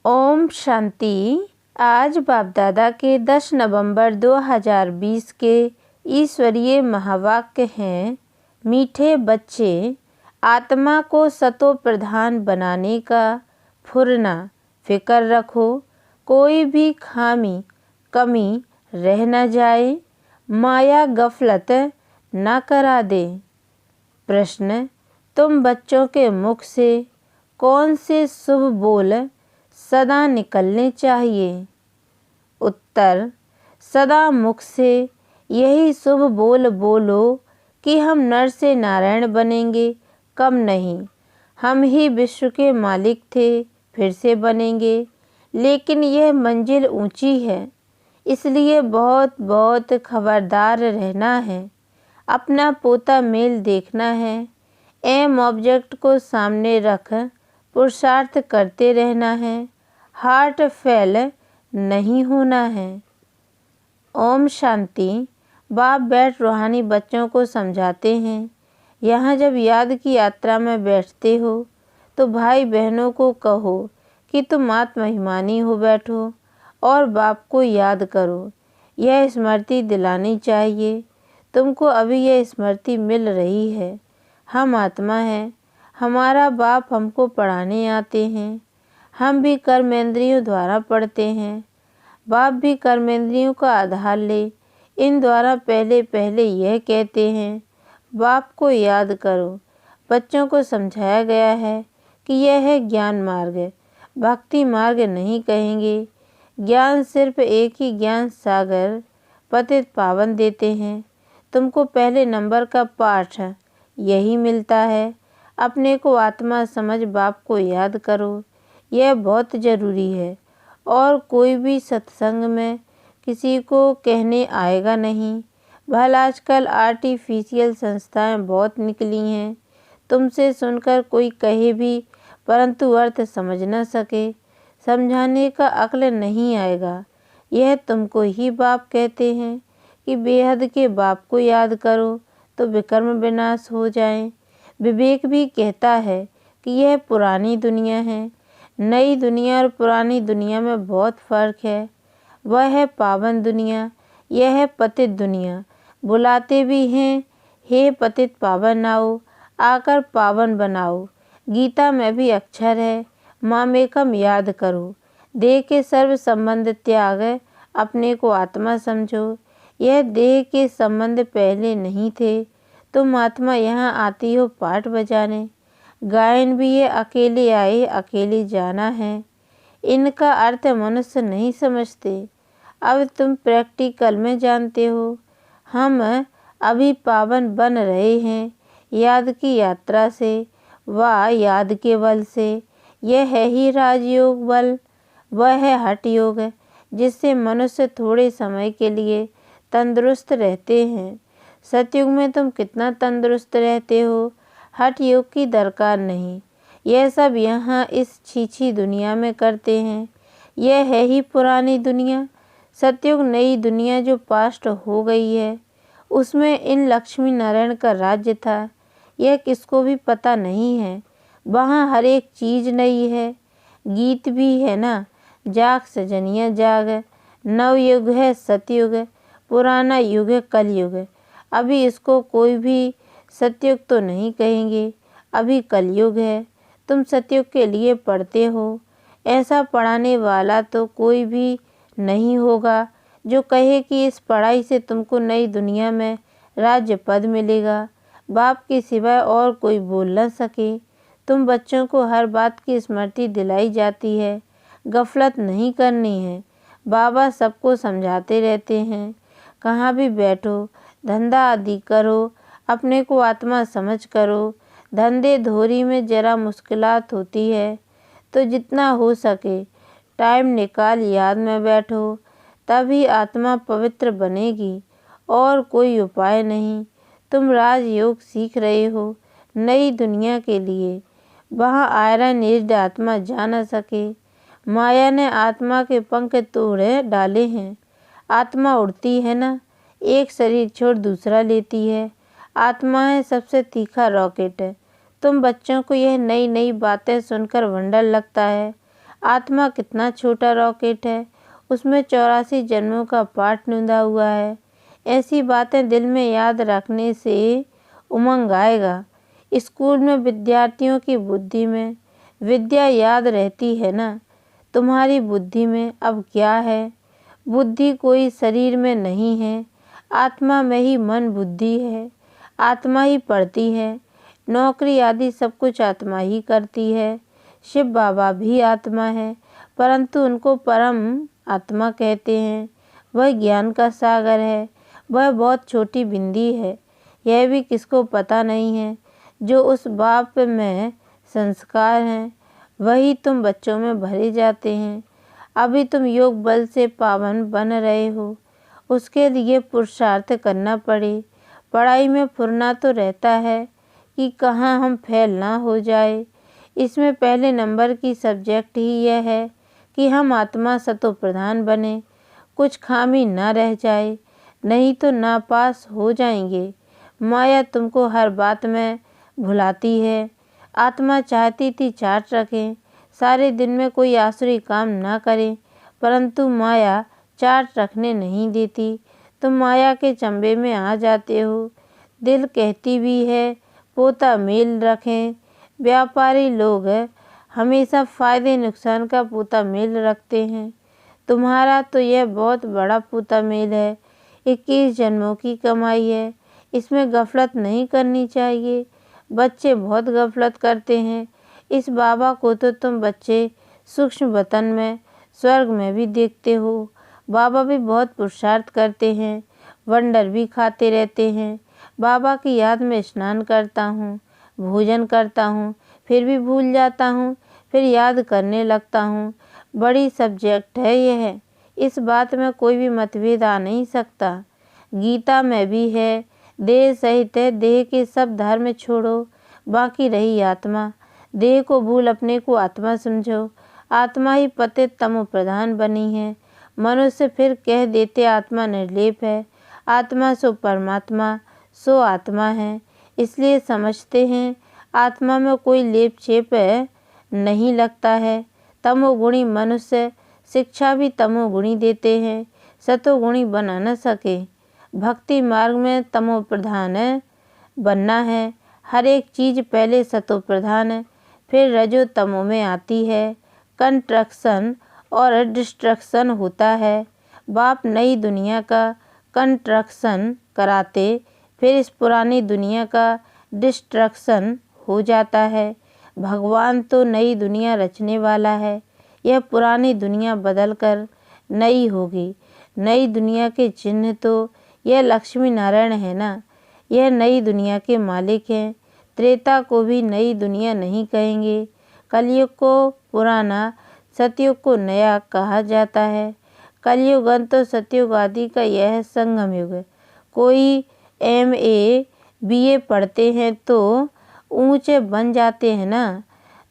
ओम शांति। आज बाप दादा के 10 नवंबर 2020 के ईश्वरीय महावाक्य हैं। मीठे बच्चे, आत्मा को सतो प्रधान बनाने का फुरना फिक्र रखो, कोई भी खामी कमी रह न जाए, माया गफलत न करा दे। प्रश्न, तुम बच्चों के मुख से कौन से शुभ बोल सदा निकलने चाहिए? उत्तर, सदा मुख से यही शुभ बोल बोलो कि हम नर से नारायण बनेंगे, कम नहीं। हम ही विश्व के मालिक थे, फिर से बनेंगे, लेकिन यह मंजिल ऊंची है, इसलिए बहुत बहुत खबरदार रहना है। अपना पोता मेल देखना है। एम ऑब्जेक्ट को सामने रख पुरुषार्थ करते रहना है। हार्ट फेल नहीं होना है। ओम शांति। बाप बैठ रूहानी बच्चों को समझाते हैं। यहाँ जब याद की यात्रा में बैठते हो तो भाई बहनों को कहो कि तुम आत्माभिमानी हो बैठो और बाप को याद करो। यह स्मृति दिलानी चाहिए। तुमको अभी यह स्मृति मिल रही है। हम आत्मा हैं, हमारा बाप हमको पढ़ाने आते हैं। हम भी कर्मेंद्रियों द्वारा पढ़ते हैं। बाप भी कर्मेंद्रियों का आधार ले। इन द्वारा पहले पहले यह कहते हैं, बाप को याद करो। बच्चों को समझाया गया है कि यह है ज्ञान मार्ग, भक्ति मार्ग नहीं कहेंगे। ज्ञान सिर्फ एक ही ज्ञान सागर पतित पावन देते हैं। तुमको पहले नंबर का पाठ यही मिलता है। अपने को आत्मा समझ बाप को याद करो, यह बहुत ज़रूरी है। और कोई भी सत्संग में किसी को कहने आएगा नहीं। भला आजकल आर्टिफिशियल संस्थाएं बहुत निकली हैं। तुमसे सुनकर कोई कहे भी परंतु अर्थ समझ न सके, समझाने का अक्ल नहीं आएगा। यह तुमको ही बाप कहते हैं कि बेहद के बाप को याद करो तो विकर्म विनाश हो जाए। विवेक भी कहता है कि यह पुरानी दुनिया है। नई दुनिया और पुरानी दुनिया में बहुत फर्क है। वह है पावन दुनिया, यह है पतित दुनिया। बुलाते भी हैं, हे पतित पावन आओ, आकर पावन बनाओ। गीता में भी अक्षर है, मामेकम याद करो। देह के सर्व संबंध त्याग, अपने को आत्मा समझो। यह देह के संबंध पहले नहीं थे। तुम आत्मा यहाँ आती हो पाठ बजाने। गायन भी ये अकेले आए अकेले जाना है। इनका अर्थ मनुष्य नहीं समझते। अब तुम प्रैक्टिकल में जानते हो। हम अभी पावन बन रहे हैं याद की यात्रा से व याद के बल से। यह है ही राजयोग बल, वह है हठ योग, जिससे मनुष्य थोड़े समय के लिए तंदुरुस्त रहते हैं। सतयुग में तुम कितना तंदुरुस्त रहते हो, हठ योग की दरकार नहीं। यह सब यहाँ इस छीछी दुनिया में करते हैं। यह है ही पुरानी दुनिया। सतयुग नई दुनिया जो पास्ट हो गई है, उसमें इन लक्ष्मी नारायण का राज्य था। यह किसको भी पता नहीं है। वहाँ हर एक चीज़ नई है। गीत भी है ना, जाग सजनिया जाग। नवयुग है सतयुग, पुराना युग है कलयुग। अभी इसको कोई भी सतयुग तो नहीं कहेंगे, अभी कलयुग है। तुम सतयुग के लिए पढ़ते हो। ऐसा पढ़ाने वाला तो कोई भी नहीं होगा जो कहे कि इस पढ़ाई से तुमको नई दुनिया में राज्य पद मिलेगा। बाप के सिवाय और कोई बोल न सके। तुम बच्चों को हर बात की स्मृति दिलाई जाती है। गफलत नहीं करनी है। बाबा सबको समझाते रहते हैं। कहाँ भी बैठो, धंधा आदि करो, अपने को आत्मा समझ करो। धंधे धोरी में जरा मुश्किलात होती है, तो जितना हो सके टाइम निकाल याद में बैठो, तभी आत्मा पवित्र बनेगी। और कोई उपाय नहीं। तुम राजयोग सीख रहे हो नई दुनिया के लिए। वहाँ आयरन एज्ड आत्मा जा न सके। माया ने आत्मा के पंख तोड़ डाले हैं। आत्मा उड़ती है ना, एक शरीर छोड़ दूसरा लेती है। आत्मा है सबसे तीखा रॉकेट है। तुम बच्चों को यह नई नई बातें सुनकर वंडर लगता है। आत्मा कितना छोटा रॉकेट है, उसमें 84 जन्मों का पाठ निंदा हुआ है। ऐसी बातें दिल में याद रखने से उमंग आएगा। स्कूल में विद्यार्थियों की बुद्धि में विद्या याद रहती है ना, तुम्हारी बुद्धि में अब क्या है? बुद्धि कोई शरीर में नहीं है, आत्मा में ही मन बुद्धि है। आत्मा ही पढ़ती है, नौकरी आदि सब कुछ आत्मा ही करती है। शिव बाबा भी आत्मा है, परंतु उनको परम आत्मा कहते हैं। वह ज्ञान का सागर है, वह बहुत छोटी बिंदी है। यह भी किसको पता नहीं है। जो उस बाप में संस्कार हैं, वही तुम बच्चों में भरे जाते हैं। अभी तुम योग बल से पावन बन रहे हो, उसके लिए पुरुषार्थ करना पड़े। पढ़ाई में फुरना तो रहता है कि कहाँ हम फेल ना हो जाए। इसमें पहले नंबर की सब्जेक्ट ही यह है कि हम आत्मा सतो प्रधान बने, कुछ खामी ना रह जाए, नहीं तो नापास हो जाएंगे। माया तुमको हर बात में भुलाती है। आत्मा चाहती थी चार्ट रखें, सारे दिन में कोई आसुरी काम ना करें, परंतु माया चार्ट रखने नहीं देती। तुम माया के चंबे में आ जाते हो। दिल कहती भी है पोता मेल रखें। व्यापारी लोग हमेशा फायदे नुकसान का पोता मेल रखते हैं। तुम्हारा तो यह बहुत बड़ा पोता मेल है, 21 जन्मों की कमाई है। इसमें गफलत नहीं करनी चाहिए। बच्चे बहुत गफलत करते हैं। इस बाबा को तो तुम बच्चे सूक्ष्म वतन में, स्वर्ग में भी देखते हो। बाबा भी बहुत पुरुषार्थ करते हैं, वंडर भी खाते रहते हैं। बाबा की याद में स्नान करता हूँ, भोजन करता हूँ, फिर भी भूल जाता हूँ, फिर याद करने लगता हूँ। बड़ी सब्जेक्ट है यह, इस बात में कोई भी मतभेद आ नहीं सकता। गीता में भी है, देह सहित है, देह के सब धर्म छोड़ो, बाकी रही आत्मा। देह को भूल अपने को आत्मा समझो। आत्मा ही पतित तमो प्रधान बनी है। मनुष्य फिर कह देते आत्मा निर्लेप है। आत्मा सो परमात्मा, सो आत्मा है, इसलिए समझते हैं आत्मा में कोई लेप छेप नहीं लगता है। तमोगुणी मनुष्य शिक्षा भी तमोगुणी देते हैं, सतोगुणी बना न सके। भक्ति मार्ग में तमो प्रधान बनना है। हर एक चीज़ पहले सतो प्रधान है, फिर रजो तमो में आती है। कंस्ट्रक्शन और डिस्ट्रक्शन होता है। बाप नई दुनिया का कंस्ट्रक्शन कराते, फिर इस पुरानी दुनिया का डिस्ट्रक्शन हो जाता है। भगवान तो नई दुनिया रचने वाला है। यह पुरानी दुनिया बदलकर नई होगी। नई दुनिया के चिन्ह तो यह लक्ष्मी नारायण है ना, यह नई दुनिया के मालिक हैं। त्रेता को भी नई दुनिया नहीं कहेंगे। कलयुग को पुराना, सतयुग को नया कहा जाता है। कलयुग अंत तो सतयुग आदि का यह संगम युग है। कोई MA BA पढ़ते हैं तो ऊंचे बन जाते हैं ना।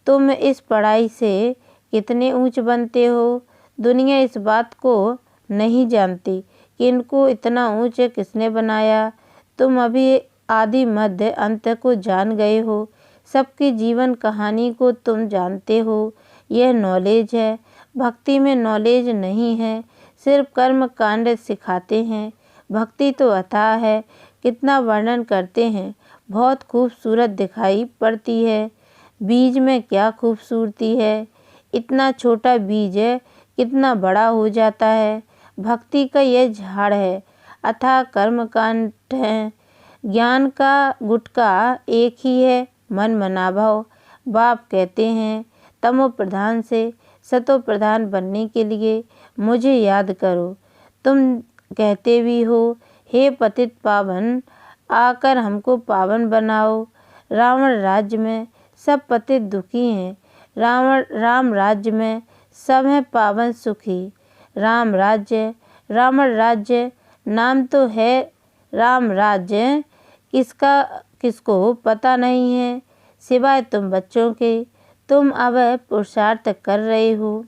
तुम इस पढ़ाई से कितने ऊंच बनते हो, दुनिया इस बात को नहीं जानती कि इनको इतना ऊंचे किसने बनाया। तुम अभी आदि मध्य अंत को जान गए हो। सबकी जीवन कहानी को तुम जानते हो। यह नॉलेज है। भक्ति में नॉलेज नहीं है, सिर्फ कर्म कांड सिखाते हैं। भक्ति तो अथाह है, कितना वर्णन करते हैं, बहुत खूबसूरत दिखाई पड़ती है। बीज में क्या खूबसूरती है, इतना छोटा बीज है, कितना बड़ा हो जाता है। भक्ति का यह झाड़ है, अथाह कर्म कांड है। ज्ञान का गुटका एक ही है, मन मना भाव। बाप कहते हैं तमो प्रधान से सतो प्रधान बनने के लिए मुझे याद करो। तुम कहते भी हो, हे पतित पावन, आकर हमको पावन बनाओ। रावण राज्य में सब पतित दुखी हैं, राम राज्य में सब हैं पावन सुखी। राम राज्य, रावण राज्य, नाम तो है राम राज्य, किसका किसको पता नहीं है सिवाय तुम बच्चों के। तुम अब पुरुषार्थ कर रहे हो।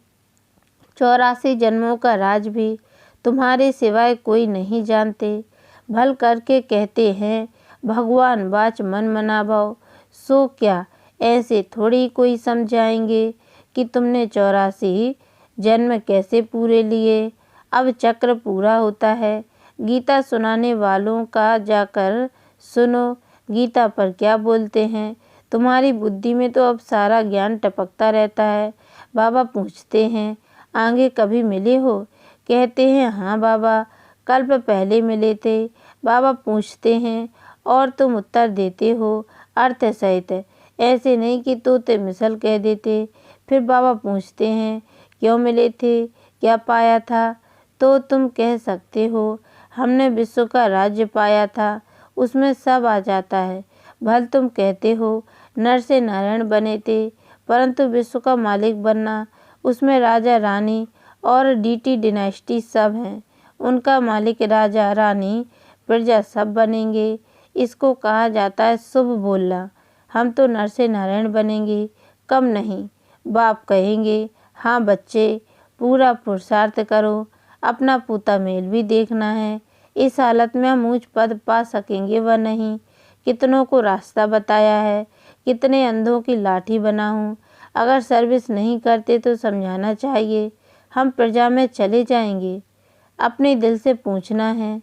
84 जन्मों का राज भी तुम्हारे सिवाय कोई नहीं जानते। भल करके कहते हैं भगवान बाच मन मना भाओ, सो क्या ऐसे थोड़ी कोई समझाएंगे कि तुमने 84 जन्म कैसे पूरे लिए। अब चक्र पूरा होता है। गीता सुनाने वालों का जाकर सुनो, गीता पर क्या बोलते हैं। तुम्हारी बुद्धि में तो अब सारा ज्ञान टपकता रहता है। बाबा पूछते हैं, आगे कभी मिले हो? कहते हैं, हाँ बाबा, कल्प पहले मिले थे। बाबा पूछते हैं, और तुम उत्तर देते हो अर्थ सहित, ऐसे नहीं कि तोते मिसल कह देते। फिर बाबा पूछते हैं, क्यों मिले थे, क्या पाया था? तो तुम कह सकते हो, हमने विश्व का राज्य पाया था। उसमें सब आ जाता है। भले तुम कहते हो नर से नारायण बने थे, परंतु विश्व का मालिक बनना, उसमें राजा रानी और डीटी डिनाइस्टी सब हैं। उनका मालिक राजा रानी प्रजा सब बनेंगे। इसको कहा जाता है शुभ बोलना। हम तो नर से नारायण बनेंगे, कम नहीं। बाप कहेंगे, हाँ बच्चे, पूरा पुरुषार्थ करो, अपना पूता मेल भी देखना है। इस हालत में हम ऊंच पद पा सकेंगे व नहीं। कितनों को रास्ता बताया है, कितने अंधों की लाठी बना हूँ। अगर सर्विस नहीं करते तो समझाना चाहिए। हम प्रजा में चले जाएंगे। अपने दिल से पूछना है,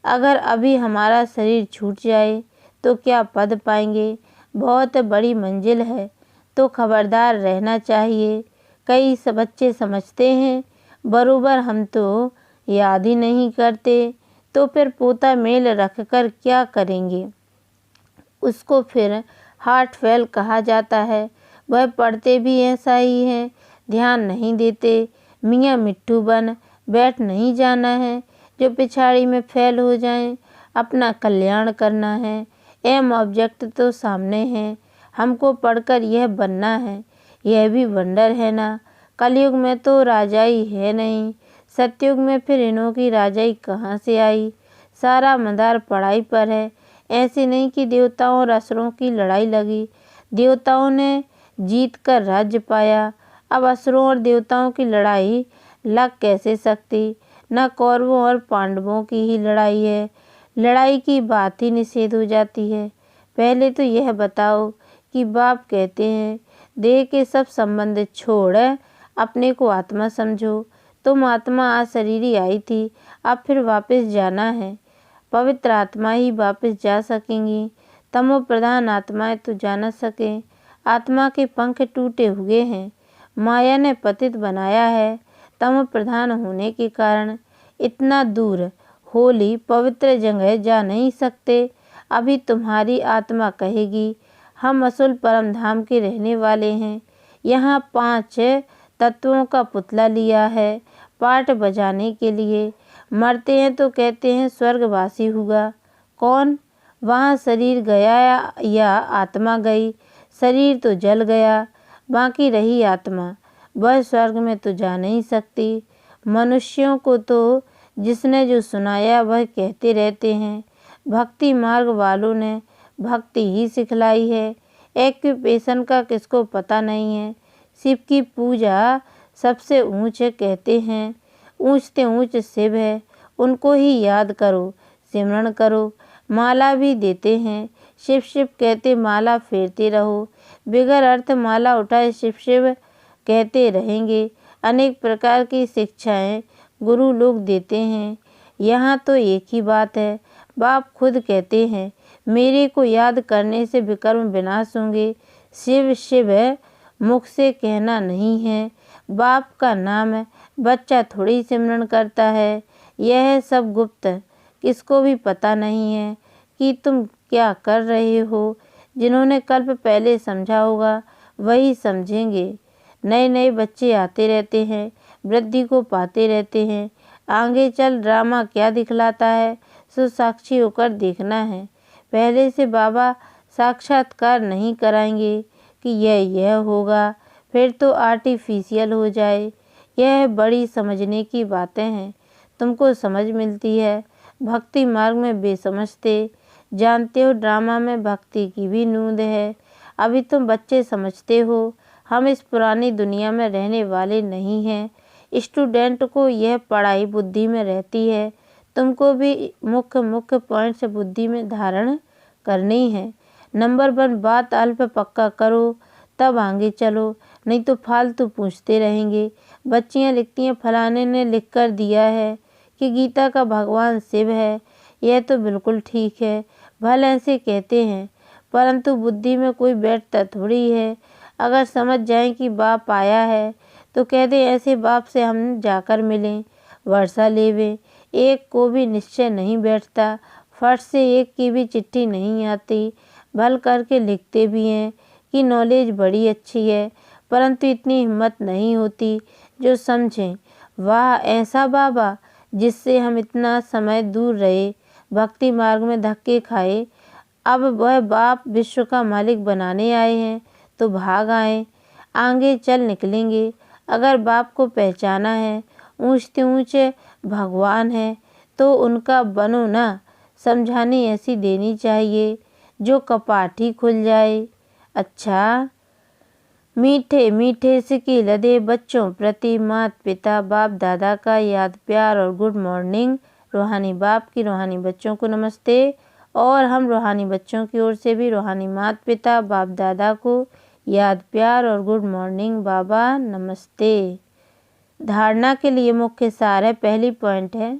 अगर अभी हमारा शरीर छूट जाए तो क्या पद पाएंगे? बहुत बड़ी मंजिल है, तो खबरदार रहना चाहिए। कई बच्चे समझते हैं, बरोबर हम तो याद ही नहीं करते, तो फिर पोता मेल रखकर क्या करेंगे? उसको फिर हार्ट फेल कहा जाता है। वह पढ़ते भी ऐसा ही है, ध्यान नहीं देते। मियाँ मिट्ठू बन बैठ नहीं जाना है, जो पिछाड़ी में फेल हो जाएं। अपना कल्याण करना है। एम ऑब्जेक्ट तो सामने है, हमको पढ़कर यह बनना है। यह भी वंडर है ना। कलयुग में तो राजाई है नहीं, सतयुग में फिर इन्हों की राजाई कहाँ से आई? सारा मदार पढ़ाई पर है। ऐसे नहीं कि देवताओं और असुरों की लड़ाई लगी। देवताओं ने जीत कर राज्य पाया, अब असुरों और देवताओं की लड़ाई लग कैसे सकती? न कौरवों और पांडवों की ही लड़ाई है। लड़ाई की बात ही निषेध हो जाती है। पहले तो यह बताओ कि बाप कहते हैं, देह के सब संबंध छोड़ अपने को आत्मा समझो। तुम आत्मा आज शरीरी आई थी, अब फिर वापस जाना है। पवित्र आत्मा ही वापस जा सकेंगी। तमो प्रधान आत्माएं तो जा न सके। आत्मा के पंख टूटे हुए हैं, माया ने पतित बनाया है। तमो प्रधान होने के कारण इतना दूर होली पवित्र जगह जा नहीं सकते। अभी तुम्हारी आत्मा कहेगी, हम असल परम धाम के रहने वाले हैं। यहाँ 5 तत्वों का पुतला लिया है पाठ बजाने के लिए। मरते हैं तो कहते हैं स्वर्गवासी हुआ। कौन? वहाँ शरीर गया या आत्मा गई? शरीर तो जल गया, बाकी रही आत्मा। वह स्वर्ग में तो जा नहीं सकती। मनुष्यों को तो जिसने जो सुनाया वह कहते रहते हैं। भक्ति मार्ग वालों ने भक्ति ही सिखलाई है। एक्यूपेशन का किसको पता नहीं है। शिव की पूजा सबसे ऊंच कहते हैं। ऊंच से ऊंच शिव है, उनको ही याद करो, सिमरण करो। माला भी देते हैं, शिव शिव कहते माला फेरते रहो। बिगर अर्थ माला उठाए शिव शिव कहते रहेंगे। अनेक प्रकार की शिक्षाएं गुरु लोग देते हैं। यहाँ तो एक ही बात है। बाप खुद कहते हैं, मेरे को याद करने से विकर्म विनाश होंगे। शिव शिव मुख से कहना नहीं है। बाप का नाम बच्चा थोड़ी सिमरन करता है। यह सब गुप्त, किसको भी पता नहीं है कि तुम क्या कर रहे हो। जिन्होंने कल्प पहले समझा होगा वही समझेंगे। नए नए बच्चे आते रहते हैं, वृद्धि को पाते रहते हैं। आगे चल ड्रामा क्या दिखलाता है, सो साक्षी होकर देखना है। पहले से बाबा साक्षात्कार नहीं कराएंगे कि यह होगा, फिर तो आर्टिफिशियल हो जाए। यह बड़ी समझने की बातें हैं, तुमको समझ मिलती है। भक्ति मार्ग में बेसमझते। जानते हो ड्रामा में भक्ति की भी नूंद है। अभी तुम बच्चे समझते हो, हम इस पुरानी दुनिया में रहने वाले नहीं हैं। स्टूडेंट को यह पढ़ाई बुद्धि में रहती है। तुमको भी मुख्य पॉइंट्स बुद्धि में धारण करनी है। नंबर 1 बात अल्प पक्का करो, तब आगे चलो। नहीं तो फालतू पूछते रहेंगे। बच्चियाँ लिखती हैं, फलाने ने लिख कर दिया है कि गीता का भगवान शिव है। यह तो बिल्कुल ठीक है, भले ऐसे कहते हैं, परंतु बुद्धि में कोई बैठता थोड़ी है। अगर समझ जाएं कि बाप आया है तो कह दें ऐसे बाप से हम जाकर मिलें, वर्षा लेवें। एक को भी निश्चय नहीं बैठता, फट से एक की भी चिट्ठी नहीं आती। भल करके लिखते भी हैं कि नॉलेज बड़ी अच्छी है, परंतु इतनी हिम्मत नहीं होती जो समझें। वाह, ऐसा बाबा जिससे हम इतना समय दूर रहे, भक्ति मार्ग में धक्के खाए, अब वह बाप विश्व का मालिक बनाने आए हैं तो भाग आए, आगे चल निकलेंगे। अगर बाप को पहचाना है, ऊँचते ऊँचे भगवान है, तो उनका बनो ना। समझाने ऐसी देनी चाहिए जो कपाट ही खुल जाए। अच्छा, मीठे मीठे सिक्के लदे बच्चों प्रति माता पिता बाप दादा का याद प्यार और गुड मॉर्निंग। रूहानी बाप की रूहानी बच्चों को नमस्ते, और हम रूहानी बच्चों की ओर से भी रूहानी माता पिता बाप दादा को याद प्यार और गुड मॉर्निंग बाबा नमस्ते। धारणा के लिए मुख्य सार है। पहली पॉइंट है,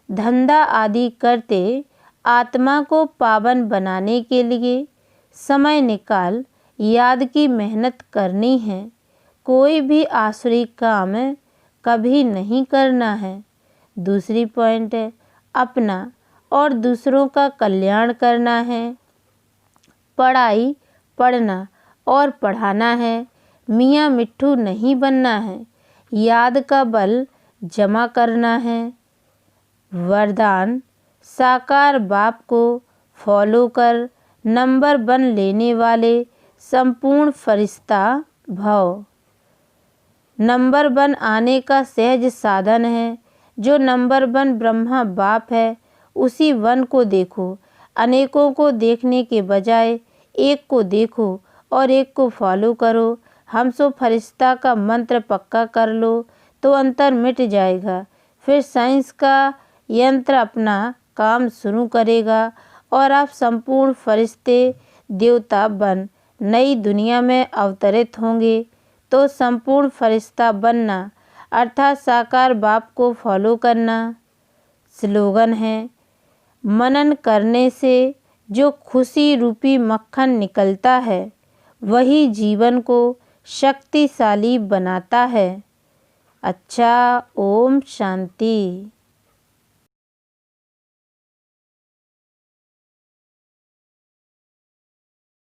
धंधा आदि करते आत्मा को पावन बनाने के लिए समय निकाल याद की मेहनत करनी है। कोई भी आसुरी काम कभी नहीं करना है। दूसरी पॉइंट है, अपना और दूसरों का कल्याण करना है। पढ़ाई पढ़ना और पढ़ाना है, मियाँ मिट्ठू नहीं बनना है। याद का बल जमा करना है। वरदान, साकार बाप को फॉलो कर नंबर 1 लेने वाले संपूर्ण फरिश्ता भव। नंबर 1 आने का सहज साधन है। जो नंबर 1 ब्रह्मा बाप है, उसी 1 को देखो। अनेकों को देखने के बजाय एक को देखो और एक को फॉलो करो। हम सो फरिश्ता का मंत्र पक्का कर लो तो अंतर मिट जाएगा। फिर साइंस का यंत्र अपना काम शुरू करेगा और आप संपूर्ण फरिश्ते देवता बन नई दुनिया में अवतरित होंगे। तो संपूर्ण फरिश्ता बनना अर्थात साकार बाप को फॉलो करना। स्लोगन है, मनन करने से जो खुशी रूपी मक्खन निकलता है वही जीवन को शक्तिशाली बनाता है। अच्छा, ओम शांति।